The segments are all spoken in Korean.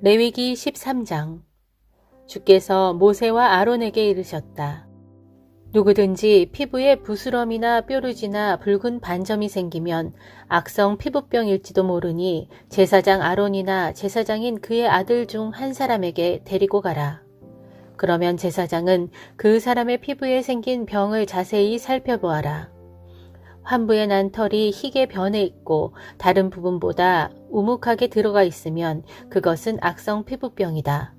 레위기 13장. 주께서 모세와 아론에게 이르셨다. 누구든지 피부에 부스럼이나 뾰루지나 붉은 반점이 생기면 악성 피부병일지도 모르니 제사장 아론이나 제사장인 그의 아들 중 한 사람에게 데리고 가라. 그러면 제사장은 그 사람의 피부에 생긴 병을 자세히 살펴보아라. 환부에 난 털이 희게 변해 있고 다른 부분보다 우묵하게 들어가 있으면 그것은 악성 피부병이다.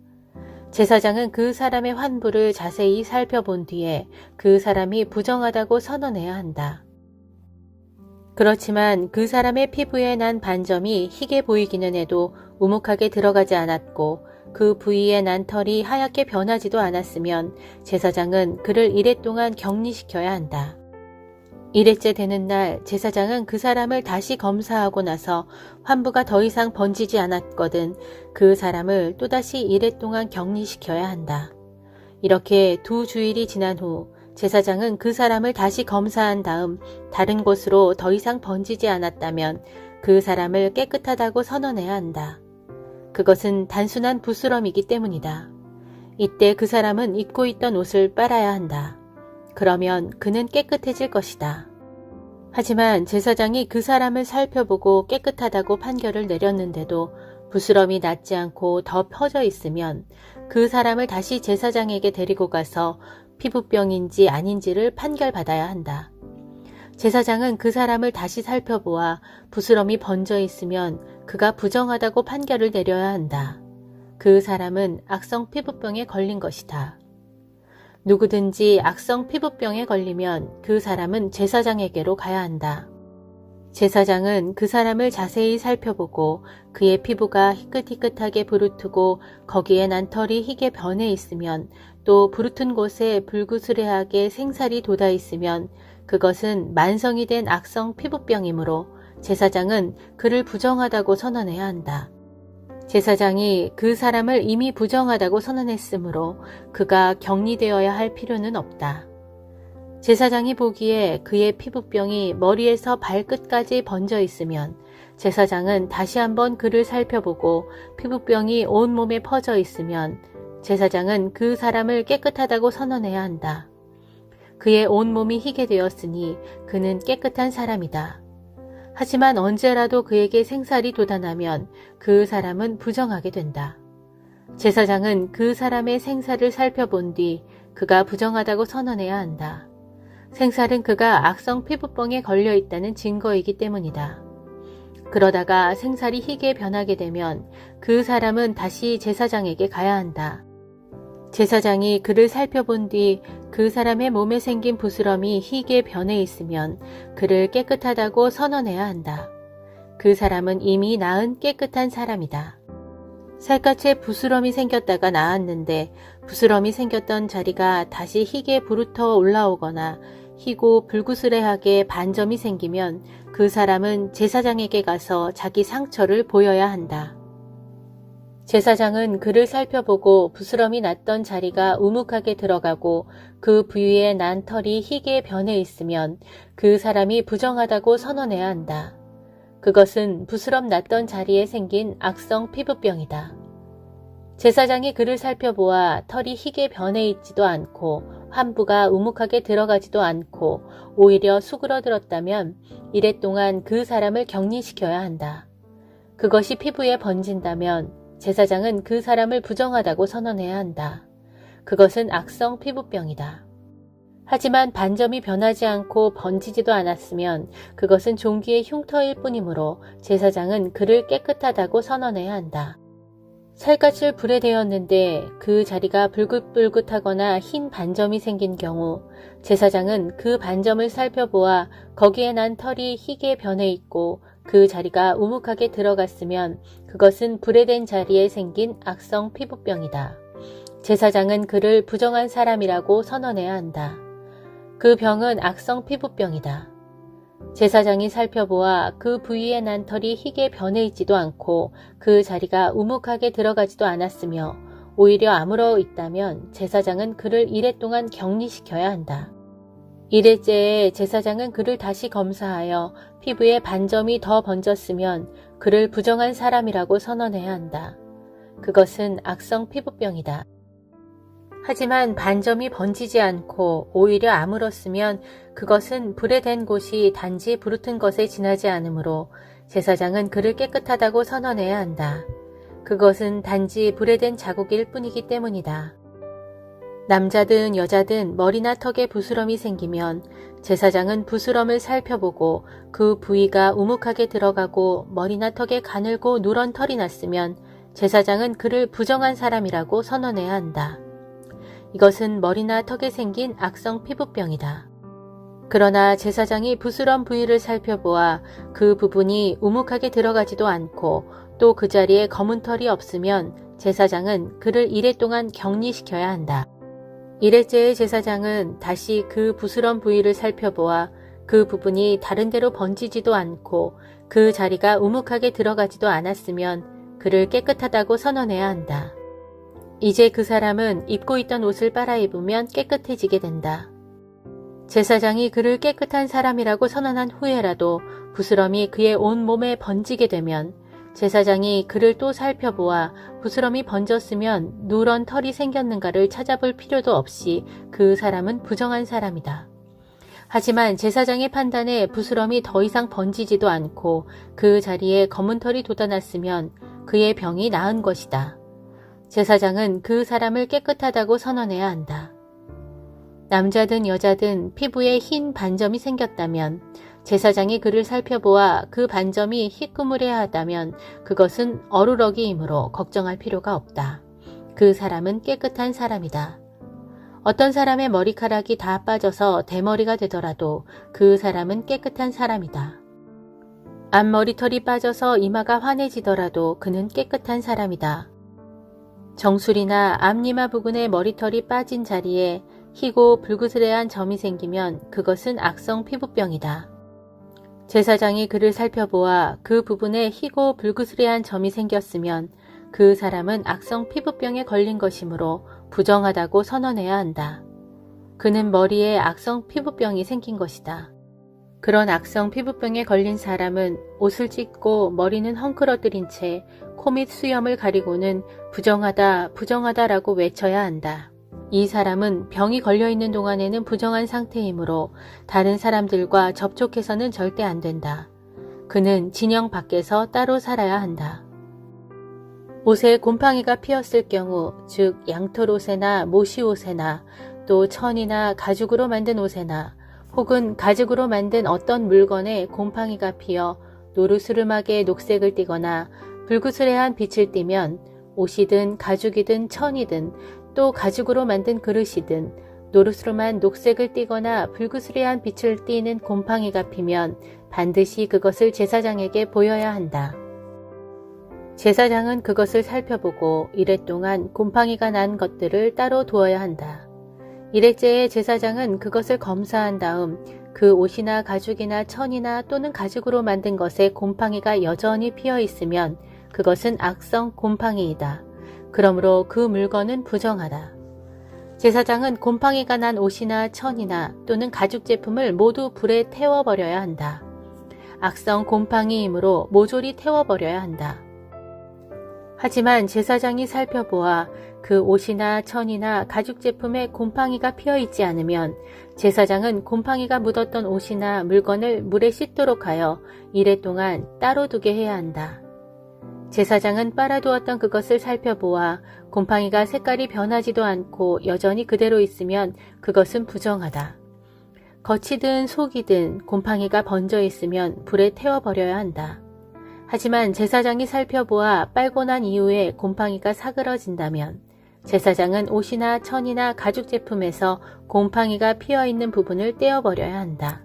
제사장은 그 사람의 환부를 자세히 살펴본 뒤에 그 사람이 부정하다고 선언해야 한다. 그렇지만 그 사람의 피부에 난 반점이 희게 보이기는 해도 우묵하게 들어가지 않았고 그 부위에 난 털이 하얗게 변하지도 않았으면 제사장은 그를 이래 동안 격리시켜야 한다. 이래째 되는 날 제사장은 그 사람을 다시 검사하고 나서 환부가 더 이상 번지지 않았거든 그 사람을 또다시 이래 동안 격리시켜야 한다. 이렇게 2주일이 지난 후 제사장은 그 사람을 다시 검사한 다음 다른 곳으로 더 이상 번지지 않았다면 그 사람을 깨끗하다고 선언해야 한다. 그것은 단순한 부스럼이기 때문이다. 이때 그 사람은 입고 있던 옷을 빨아야 한다. 그러면 그는 깨끗해질 것이다. 하지만 제사장이 그 사람을 살펴보고 깨끗하다고 판결을 내렸는데도 부스럼이 낫지 않고 더 퍼져 있으면 그 사람을 다시 제사장에게 데리고 가서 피부병인지 아닌지를 판결받아야 한다. 제사장은 그 사람을 다시 살펴보아 부스럼이 번져 있으면 그가 부정하다고 판결을 내려야 한다. 그 사람은 악성 피부병에 걸린 것이다. 누구든지 악성 피부병에 걸리면 그 사람은 제사장에게로 가야 한다. 제사장은 그 사람을 자세히 살펴보고 그의 피부가 희끗희끗하게 부르트고 거기에 난 털이 희게 변해 있으면 또 부르튼 곳에 불구스레하게 생살이 돋아 있으면 그것은 만성이 된 악성 피부병이므로 제사장은 그를 부정하다고 선언해야 한다. 제사장이 그 사람을 이미 부정하다고 선언했으므로 그가 격리되어야 할 필요는 없다. 제사장이 보기에 그의 피부병이 머리에서 발끝까지 번져 있으면 제사장은 다시 한번 그를 살펴보고 피부병이 온 몸에 퍼져 있으면 제사장은 그 사람을 깨끗하다고 선언해야 한다. 그의 온 몸이 희게 되었으니 그는 깨끗한 사람이다. 하지만 언제라도 그에게 생살이 돋아나면 그 사람은 부정하게 된다. 제사장은 그 사람의 생살을 살펴본 뒤 그가 부정하다고 선언해야 한다. 생살은 그가 악성 피부병에 걸려 있다는 증거이기 때문이다. 그러다가 생살이 희게 변하게 되면 그 사람은 다시 제사장에게 가야 한다. 제사장이 그를 살펴본 뒤 그 사람의 몸에 생긴 부스럼이 희게 변해 있으면 그를 깨끗하다고 선언해야 한다. 그 사람은 이미 나은 깨끗한 사람이다. 살갗에 부스럼이 생겼다가 나았는데 부스럼이 생겼던 자리가 다시 희게 부르터 올라오거나 희고 불구스레하게 반점이 생기면 그 사람은 제사장에게 가서 자기 상처를 보여야 한다. 제사장은 그를 살펴보고 부스럼이 났던 자리가 우묵하게 들어가고 그 부위에 난 털이 희게 변해 있으면 그 사람이 부정하다고 선언해야 한다. 그것은 부스럼 났던 자리에 생긴 악성 피부병이다. 제사장이 그를 살펴보아 털이 희게 변해 있지도 않고 환부가 우묵하게 들어가지도 않고 오히려 수그러들었다면 이래 동안 그 사람을 격리시켜야 한다. 그것이 피부에 번진다면 제사장은 그 사람을 부정하다고 선언해야 한다. 그것은 악성 피부병이다. 하지만 반점이 변하지 않고 번지지도 않았으면 그것은 종기의 흉터일 뿐이므로 제사장은 그를 깨끗하다고 선언해야 한다. 살갗을 불에 대었는데 그 자리가 불긋불긋하거나 흰 반점이 생긴 경우 제사장은 그 반점을 살펴보아 거기에 난 털이 희게 변해 있고 그 자리가 우묵하게 들어갔으면 그것은 불에 댄 자리에 생긴 악성 피부병이다. 제사장은 그를 부정한 사람이라고 선언해야 한다. 그 병은 악성 피부병이다. 제사장이 살펴보아 그 부위에 난 털이 희게 변해 있지도 않고 그 자리가 우묵하게 들어가지도 않았으며 오히려 아물어 있다면 제사장은 그를 이래 동안 격리시켜야 한다. 이래째에 제사장은 그를 다시 검사하여 피부에 반점이 더 번졌으면 그를 부정한 사람이라고 선언해야 한다. 그것은 악성 피부병이다. 하지만 반점이 번지지 않고 오히려 아물었으면 그것은 불에 댄 곳이 단지 부르튼 것에 지나지 않으므로 제사장은 그를 깨끗하다고 선언해야 한다. 그것은 단지 불에 댄 자국일 뿐이기 때문이다. 남자든 여자든 머리나 턱에 부스럼이 생기면 제사장은 부스럼을 살펴보고 그 부위가 우묵하게 들어가고 머리나 턱에 가늘고 누런 털이 났으면 제사장은 그를 부정한 사람이라고 선언해야 한다. 이것은 머리나 턱에 생긴 악성 피부병이다. 그러나 제사장이 부스럼 부위를 살펴보아 그 부분이 우묵하게 들어가지도 않고 또 그 자리에 검은 털이 없으면 제사장은 그를 이래 동안 격리시켜야 한다. 이래째의 제사장은 다시 그 부스럼 부위를 살펴보아 그 부분이 다른 데로 번지지도 않고 그 자리가 우묵하게 들어가지도 않았으면 그를 깨끗하다고 선언해야 한다. 이제 그 사람은 입고 있던 옷을 빨아입으면 깨끗해지게 된다. 제사장이 그를 깨끗한 사람이라고 선언한 후에라도 부스럼이 그의 온 몸에 번지게 되면 제사장이 그를 또 살펴보아 부스럼이 번졌으면 누런 털이 생겼는가를 찾아볼 필요도 없이 그 사람은 부정한 사람이다. 하지만 제사장의 판단에 부스럼이 더 이상 번지지도 않고 그 자리에 검은 털이 돋아났으면 그의 병이 나은 것이다. 제사장은 그 사람을 깨끗하다고 선언해야 한다. 남자든 여자든 피부에 흰 반점이 생겼다면 제사장이 그를 살펴보아 그 반점이 희끄무레하다면 그것은 어루러기이므로 걱정할 필요가 없다. 그 사람은 깨끗한 사람이다. 어떤 사람의 머리카락이 다 빠져서 대머리가 되더라도 그 사람은 깨끗한 사람이다. 앞머리털이 빠져서 이마가 환해지더라도 그는 깨끗한 사람이다. 정수리나 앞니마 부근의 머리털이 빠진 자리에 희고 불그스레한 점이 생기면 그것은 악성 피부병이다. 제사장이 그를 살펴보아 그 부분에 희고 불그스레한 점이 생겼으면 그 사람은 악성 피부병에 걸린 것이므로 부정하다고 선언해야 한다. 그는 머리에 악성 피부병이 생긴 것이다. 그런 악성 피부병에 걸린 사람은 옷을 찢고 머리는 헝클어뜨린 채 코 및 수염을 가리고는 부정하다, 부정하다라고 외쳐야 한다. 이 사람은 병이 걸려있는 동안에는 부정한 상태이므로 다른 사람들과 접촉해서는 절대 안 된다. 그는 진영 밖에서 따로 살아야 한다. 옷에 곰팡이가 피었을 경우, 즉 양털옷에나 모시옷에나 또 천이나 가죽으로 만든 옷에나 혹은 가죽으로 만든 어떤 물건에 곰팡이가 피어 노르스름하게 녹색을 띠거나 불그스레한 빛을 띠면 옷이든 가죽이든 천이든 또 가죽으로 만든 그릇이든 노르스름한 녹색을 띠거나 불그스레한 빛을 띠는 곰팡이가 피면 반드시 그것을 제사장에게 보여야 한다. 제사장은 그것을 살펴보고 이랫동안 곰팡이가 난 것들을 따로 두어야 한다. 이래째의 제사장은 그것을 검사한 다음 그 옷이나 가죽이나 천이나 또는 가죽으로 만든 것에 곰팡이가 여전히 피어 있으면 그것은 악성 곰팡이이다. 그러므로 그 물건은 부정하다. 제사장은 곰팡이가 난 옷이나 천이나 또는 가죽 제품을 모두 불에 태워버려야 한다. 악성 곰팡이이므로 모조리 태워버려야 한다. 하지만 제사장이 살펴보아 그 옷이나 천이나 가죽 제품에 곰팡이가 피어 있지 않으면 제사장은 곰팡이가 묻었던 옷이나 물건을 물에 씻도록 하여 이래 동안 따로 두게 해야 한다. 제사장은 빨아두었던 그것을 살펴보아 곰팡이가 색깔이 변하지도 않고 여전히 그대로 있으면 그것은 부정하다. 겉이든 속이든 곰팡이가 번져 있으면 불에 태워버려야 한다. 하지만 제사장이 살펴보아 빨고 난 이후에 곰팡이가 사그러진다면 제사장은 옷이나 천이나 가죽 제품에서 곰팡이가 피어있는 부분을 떼어버려야 한다.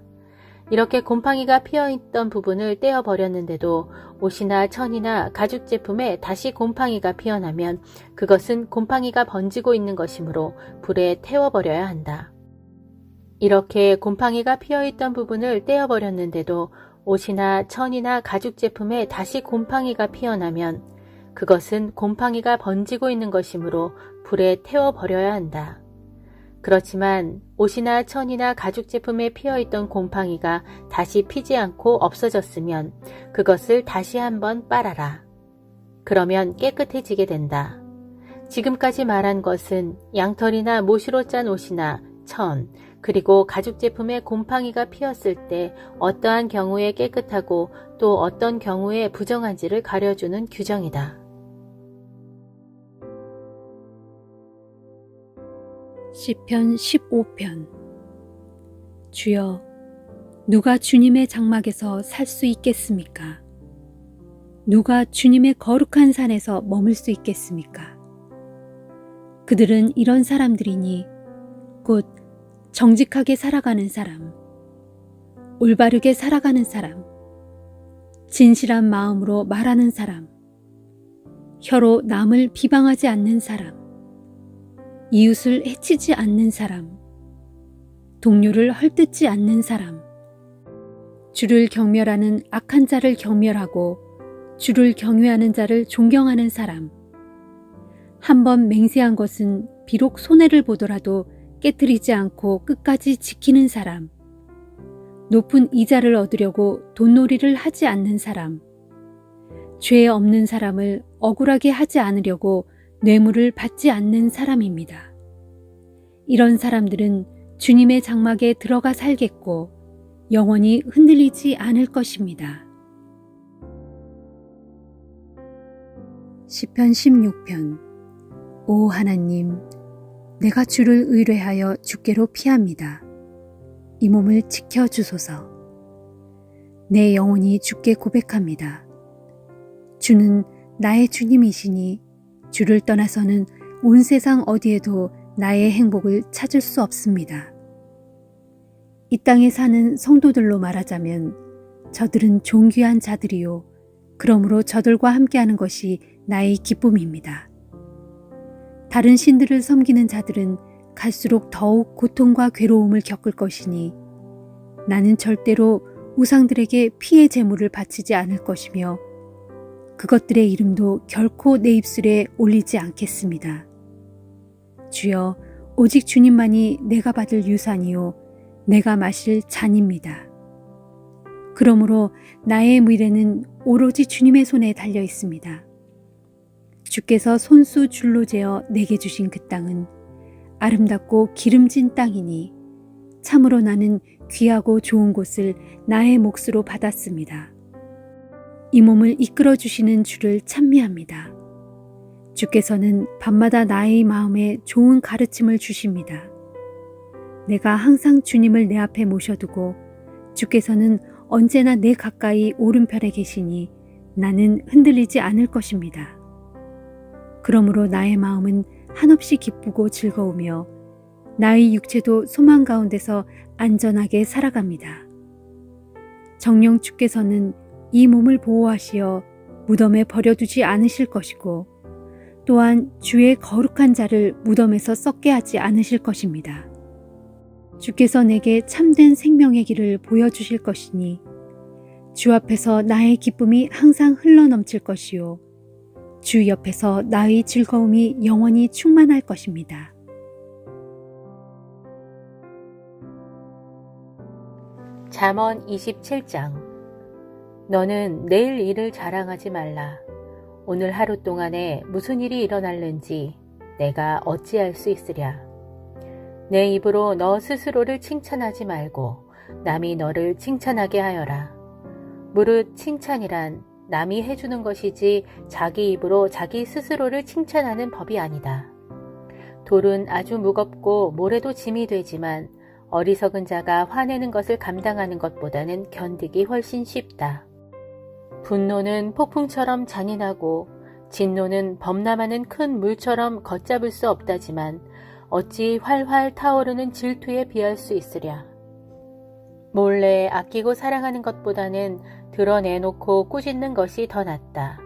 이렇게 곰팡이가 피어있던 부분을 떼어버렸는데도 옷이나 천이나 가죽 제품에 다시 곰팡이가 피어나면 그것은 곰팡이가 번지고 있는 것이므로 불에 태워버려야 한다. 이렇게 곰팡이가 피어있던 부분을 떼어버렸는데도 옷이나 천이나 가죽 제품에 다시 곰팡이가 피어나면 그것은 곰팡이가 번지고 있는 것이므로 불에 태워버려야 한다. 그렇지만 옷이나 천이나 가죽 제품에 피어있던 곰팡이가 다시 피지 않고 없어졌으면 그것을 다시 한번 빨아라. 그러면 깨끗해지게 된다. 지금까지 말한 것은 양털이나 못으로 짠 옷이나 천, 그리고 가죽 제품에 곰팡이가 피었을 때 어떠한 경우에 깨끗하고 또 어떤 경우에 부정한지를 가려주는 규정이다. 시편 15편. 주여, 누가 주님의 장막에서 살 수 있겠습니까? 누가 주님의 거룩한 산에서 머물 수 있겠습니까? 그들은 이런 사람들이니 곧 정직하게 살아가는 사람, 올바르게 살아가는 사람, 진실한 마음으로 말하는 사람, 혀로 남을 비방하지 않는 사람, 이웃을 해치지 않는 사람, 동료를 헐뜯지 않는 사람, 주를 경멸하는 악한 자를 경멸하고 주를 경외하는 자를 존경하는 사람, 한번 맹세한 것은 비록 손해를 보더라도 깨뜨리지 않고 끝까지 지키는 사람, 높은 이자를 얻으려고 돈놀이를 하지 않는 사람, 죄 없는 사람을 억울하게 하지 않으려고 뇌물을 받지 않는 사람입니다. 이런 사람들은 주님의 장막에 들어가 살겠고 영원히 흔들리지 않을 것입니다. 시편 16편. 오 하나님, 내가 주를 의뢰하여 주께로 피합니다. 이 몸을 지켜주소서. 내 영혼이 주께 고백합니다. 주는 나의 주님이시니 주를 떠나서는 온 세상 어디에도 나의 행복을 찾을 수 없습니다. 이 땅에 사는 성도들로 말하자면 저들은 존귀한 자들이요, 그러므로 저들과 함께하는 것이 나의 기쁨입니다. 다른 신들을 섬기는 자들은 갈수록 더욱 고통과 괴로움을 겪을 것이니 나는 절대로 우상들에게 피의 제물을 바치지 않을 것이며 그것들의 이름도 결코 내 입술에 올리지 않겠습니다. 주여, 오직 주님만이 내가 받을 유산이요 내가 마실 잔입니다. 그러므로 나의 미래는 오로지 주님의 손에 달려 있습니다. 주께서 손수 줄로 재어 내게 주신 그 땅은 아름답고 기름진 땅이니 참으로 나는 귀하고 좋은 곳을 나의 몫으로 받았습니다. 이 몸을 이끌어 주시는 주를 찬미합니다. 주께서는 밤마다 나의 마음에 좋은 가르침을 주십니다. 내가 항상 주님을 내 앞에 모셔두고 주께서는 언제나 내 가까이 오른편에 계시니 나는 흔들리지 않을 것입니다. 그러므로 나의 마음은 한없이 기쁘고 즐거우며 나의 육체도 소망 가운데서 안전하게 살아갑니다. 정녕 주께서는 이 몸을 보호하시어 무덤에 버려두지 않으실 것이고 또한 주의 거룩한 자를 무덤에서 썩게 하지 않으실 것입니다. 주께서 내게 참된 생명의 길을 보여주실 것이니 주 앞에서 나의 기쁨이 항상 흘러넘칠 것이요 주 옆에서 나의 즐거움이 영원히 충만할 것입니다. 잠언 27장. 너는 내일 일을 자랑하지 말라. 오늘 하루 동안에 무슨 일이 일어날는지 내가 어찌할 수 있으랴. 내 입으로 너 스스로를 칭찬하지 말고 남이 너를 칭찬하게 하여라. 무릇 칭찬이란 남이 해주는 것이지 자기 입으로 자기 스스로를 칭찬하는 법이 아니다. 돌은 아주 무겁고 모래도 짐이 되지만 어리석은 자가 화내는 것을 감당하는 것보다는 견디기 훨씬 쉽다. 분노는 폭풍처럼 잔인하고 진노는 범람하는 큰 물처럼 걷잡을 수 없다지만 어찌 활활 타오르는 질투에 비할 수 있으랴. 몰래 아끼고 사랑하는 것보다는 드러내놓고 꾸짖는 것이 더 낫다.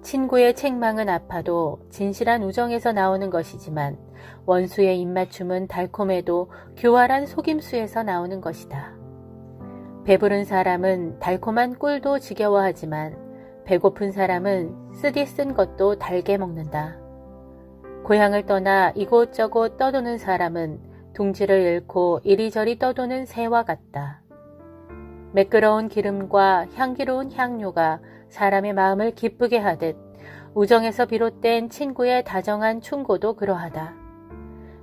친구의 책망은 아파도 진실한 우정에서 나오는 것이지만 원수의 입맞춤은 달콤해도 교활한 속임수에서 나오는 것이다. 배부른 사람은 달콤한 꿀도 지겨워하지만 배고픈 사람은 쓰디 쓴 것도 달게 먹는다. 고향을 떠나 이곳저곳 떠도는 사람은 둥지를 잃고 이리저리 떠도는 새와 같다. 매끄러운 기름과 향기로운 향료가 사람의 마음을 기쁘게 하듯 우정에서 비롯된 친구의 다정한 충고도 그러하다.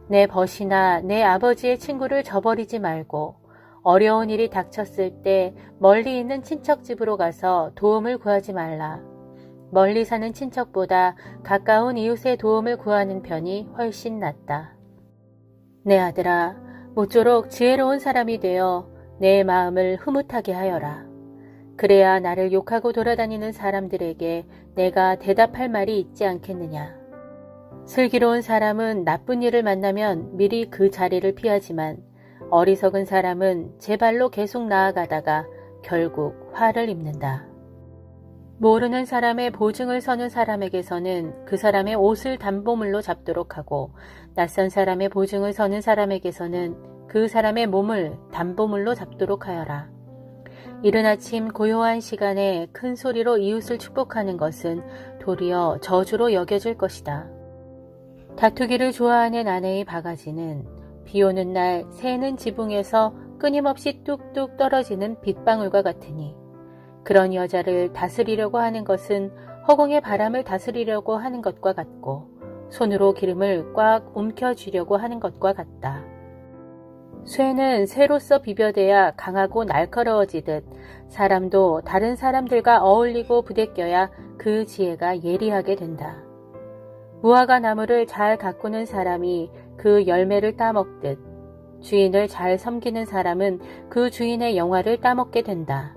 내 벗이나 내 아버지의 친구를 저버리지 말고 어려운 일이 닥쳤을 때 멀리 있는 친척 집으로 가서 도움을 구하지 말라. 멀리 사는 친척보다 가까운 이웃의 도움을 구하는 편이 훨씬 낫다. 내 아들아, 모쪼록 지혜로운 사람이 되어 내 마음을 흐뭇하게 하여라. 그래야 나를 욕하고 돌아다니는 사람들에게 내가 대답할 말이 있지 않겠느냐. 슬기로운 사람은 나쁜 일을 만나면 미리 그 자리를 피하지만 어리석은 사람은 제 발로 계속 나아가다가 결국 화를 입는다. 모르는 사람의 보증을 서는 사람에게서는 그 사람의 옷을 담보물로 잡도록 하고 낯선 사람의 보증을 서는 사람에게서는 그 사람의 몸을 담보물로 잡도록 하여라. 이른 아침 고요한 시간에 큰 소리로 이웃을 축복하는 것은 도리어 저주로 여겨질 것이다. 다투기를 좋아하는 아내의 바가지는 비 오는 날 새는 지붕에서 끊임없이 뚝뚝 떨어지는 빗방울과 같으니 그런 여자를 다스리려고 하는 것은 허공의 바람을 다스리려고 하는 것과 같고 손으로 기름을 꽉 움켜쥐려고 하는 것과 같다. 쇠는 쇠로서 비벼대야 강하고 날카로워지듯 사람도 다른 사람들과 어울리고 부대껴야 그 지혜가 예리하게 된다. 무화과 나무를 잘 가꾸는 사람이 그 열매를 따먹듯 주인을 잘 섬기는 사람은 그 주인의 영화를 따먹게 된다.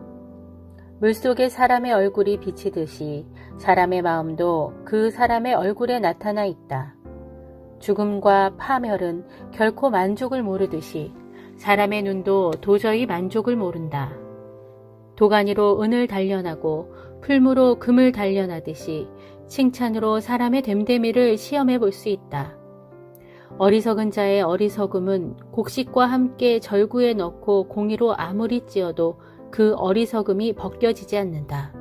물속에 사람의 얼굴이 비치듯이 사람의 마음도 그 사람의 얼굴에 나타나 있다. 죽음과 파멸은 결코 만족을 모르듯이 사람의 눈도 도저히 만족을 모른다. 도가니로 은을 단련하고 풀무로 금을 단련하듯이 칭찬으로 사람의 됨됨이를 시험해 볼 수 있다. 어리석은 자의 어리석음은 곡식과 함께 절구에 넣고 공이로 아무리 찧어도 그 어리석음이 벗겨지지 않는다.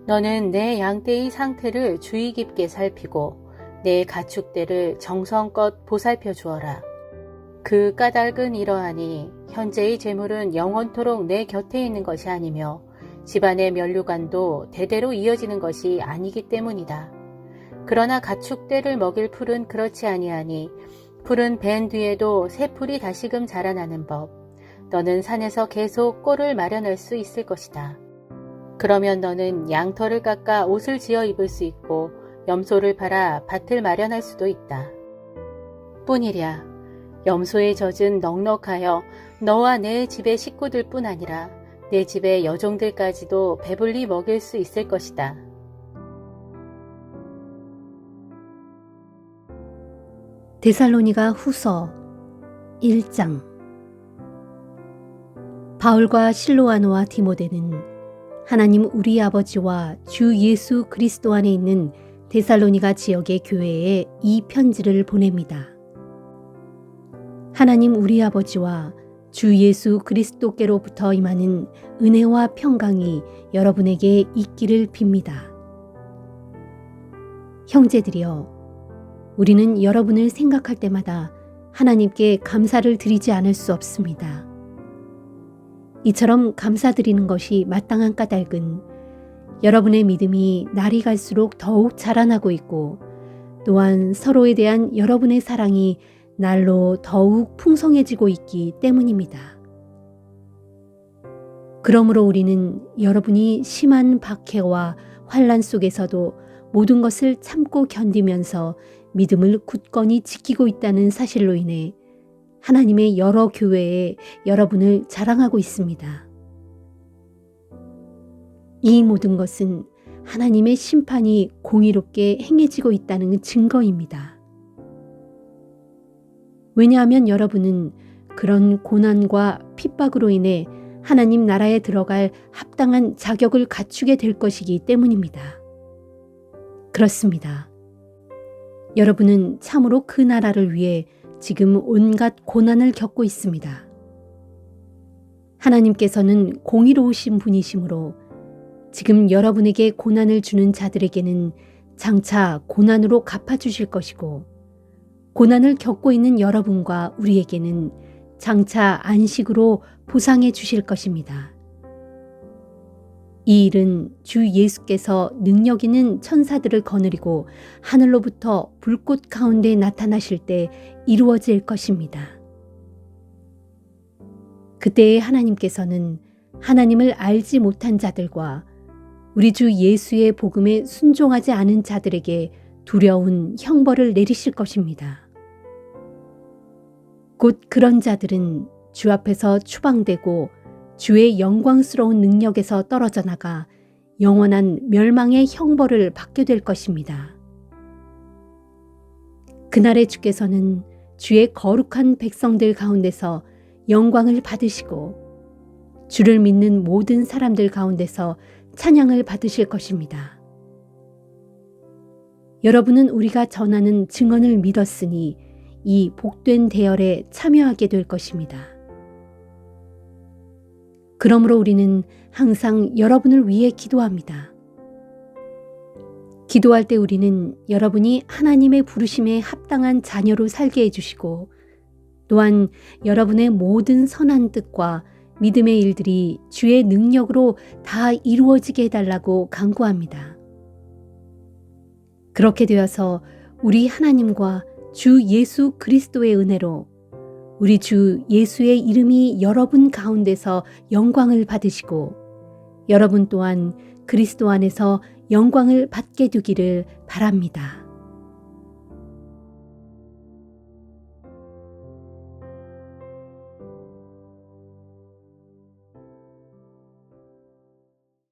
너는 내 양떼의 상태를 주의 깊게 살피고 내 가축대를 정성껏 보살펴 주어라. 그 까닭은 이러하니 현재의 재물은 영원토록 내 곁에 있는 것이 아니며 집안의 면류관도 대대로 이어지는 것이 아니기 때문이다. 그러나 가축대를 먹일 풀은 그렇지 아니하니 풀은 벤 뒤에도 새 풀이 다시금 자라나는 법. 너는 산에서 계속 꼴을 마련할 수 있을 것이다. 그러면 너는 양털을 깎아 옷을 지어 입을 수 있고 염소를 팔아 밭을 마련할 수도 있다. 뿐이랴 염소의 젖은 넉넉하여 너와 내 집의 식구들 뿐 아니라 내 집의 여종들까지도 배불리 먹일 수 있을 것이다. 데살로니가 후서 1장. 바울과 실로아노와 디모데는 하나님 우리 아버지와 주 예수 그리스도 안에 있는 데살로니가 지역의 교회에 이 편지를 보냅니다. 하나님 우리 아버지와 주 예수 그리스도께로부터 임하는 은혜와 평강이 여러분에게 있기를 빕니다. 형제들이여, 우리는 여러분을 생각할 때마다 하나님께 감사를 드리지 않을 수 없습니다. 이처럼 감사드리는 것이 마땅한 까닭은 여러분의 믿음이 날이 갈수록 더욱 자라나고 있고 또한 서로에 대한 여러분의 사랑이 날로 더욱 풍성해지고 있기 때문입니다. 그러므로 우리는 여러분이 심한 박해와 환난 속에서도 모든 것을 참고 견디면서 믿음을 굳건히 지키고 있다는 사실로 인해 하나님의 여러 교회에 여러분을 자랑하고 있습니다. 이 모든 것은 하나님의 심판이 공의롭게 행해지고 있다는 증거입니다. 왜냐하면 여러분은 그런 고난과 핍박으로 인해 하나님 나라에 들어갈 합당한 자격을 갖추게 될 것이기 때문입니다. 그렇습니다. 여러분은 참으로 그 나라를 위해 지금 온갖 고난을 겪고 있습니다. 하나님께서는 공의로우신 분이시므로 지금 여러분에게 고난을 주는 자들에게는 장차 고난으로 갚아주실 것이고 고난을 겪고 있는 여러분과 우리에게는 장차 안식으로 보상해 주실 것입니다. 이 일은 주 예수께서 능력 있는 천사들을 거느리고 하늘로부터 불꽃 가운데 나타나실 때 이루어질 것입니다. 그때에 하나님께서는 하나님을 알지 못한 자들과 우리 주 예수의 복음에 순종하지 않은 자들에게 두려운 형벌을 내리실 것입니다. 곧 그런 자들은 주 앞에서 추방되고 주의 영광스러운 능력에서 떨어져 나가 영원한 멸망의 형벌을 받게 될 것입니다. 그날에 주께서는 주의 거룩한 백성들 가운데서 영광을 받으시고 주를 믿는 모든 사람들 가운데서 찬양을 받으실 것입니다. 여러분은 우리가 전하는 증언을 믿었으니 이 복된 대열에 참여하게 될 것입니다. 그러므로 우리는 항상 여러분을 위해 기도합니다. 기도할 때 우리는 여러분이 하나님의 부르심에 합당한 자녀로 살게 해주시고 또한 여러분의 모든 선한 뜻과 믿음의 일들이 주의 능력으로 다 이루어지게 해달라고 간구합니다. 그렇게 되어서 우리 하나님과 주 예수 그리스도의 은혜로 우리 주 예수의 이름이 여러분 가운데서 영광을 받으시고 여러분 또한 그리스도 안에서 영광을 받게 되기를 바랍니다.